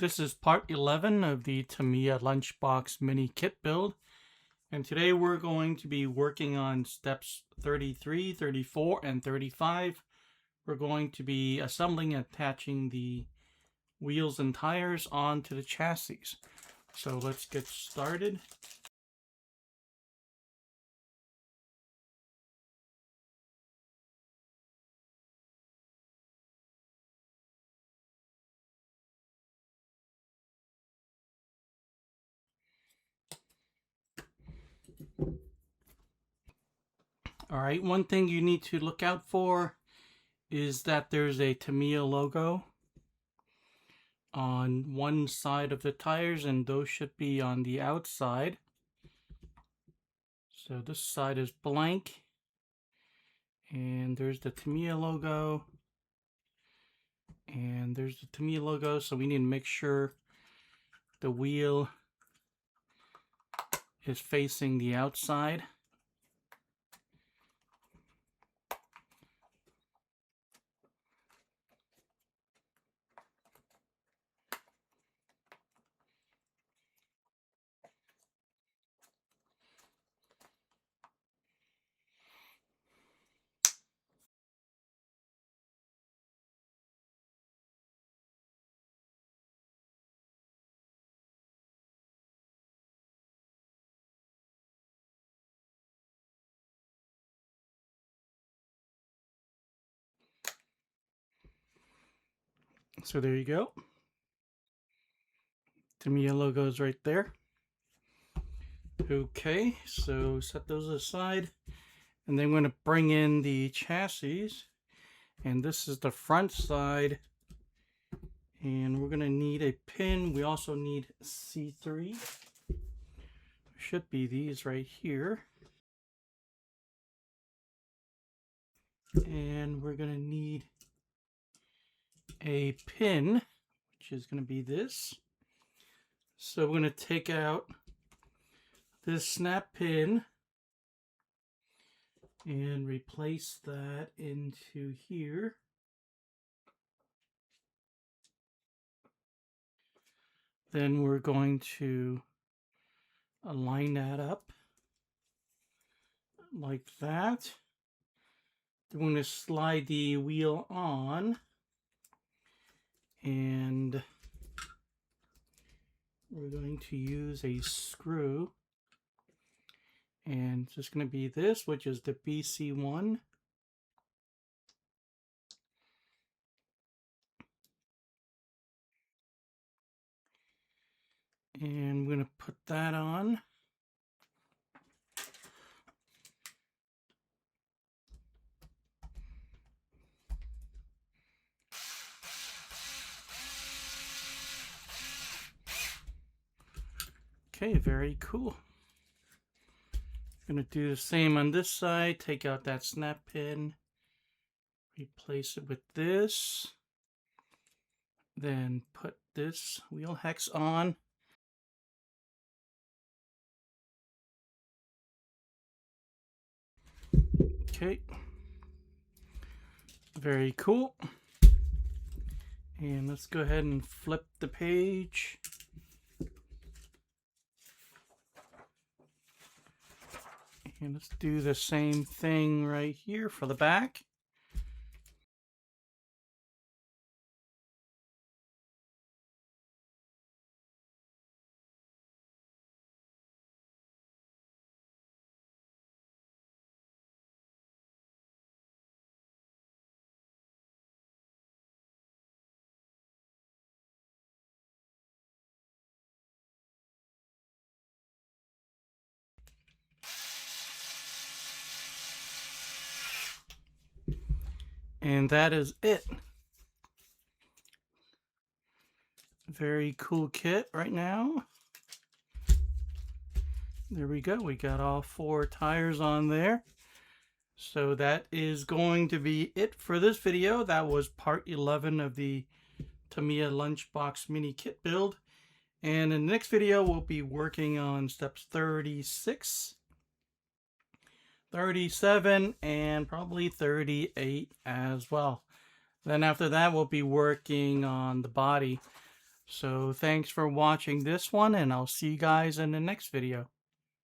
This is part 11 of the Tamiya Lunch Box mini kit build, and today we're going to be working on steps 33, 34, and 35. We're going to be assembling and attaching the wheels and tires onto the chassis. So let's get started. Alright, one thing you need to look out for is that there's a Tamiya logo on one side of the tires, and those should be on the outside. So this side is blank, and there's the Tamiya logo, and there's the Tamiya logo, so we need to make sure the wheel is facing the outside. So there you go. Tamiya logo is right there. Okay, so set those aside, and then we're going to bring in the chassis, and this is the front side, and we're going to need a pin. We also need C3. Should be these right here, and we're going to need a pin, which is going to be this. So we're going to take out this snap pin and replace that into here. Then we're going to align that up like that. Then we're going to slide the wheel on, and we're going to use a screw, and it's just going to be this, which is the BC1. And we're going to put that on. Okay, very cool. I'm going to do the same on this side. Take out that snap pin, replace it with this, then put this wheel hex on. Okay, very cool. And let's go ahead and flip the page. And let's do the same thing right here for the back. And that is it. Very cool kit right now. There we go. We got all 4 tires on there. So that is going to be it for this video. That was part 11 of the Tamiya Lunch Box mini kit build. And in the next video, we'll be working on steps 36, 37, and probably 38 as well. Then after that, we'll be working on the body. So thanks for watching this one, and I'll see you guys in the next video.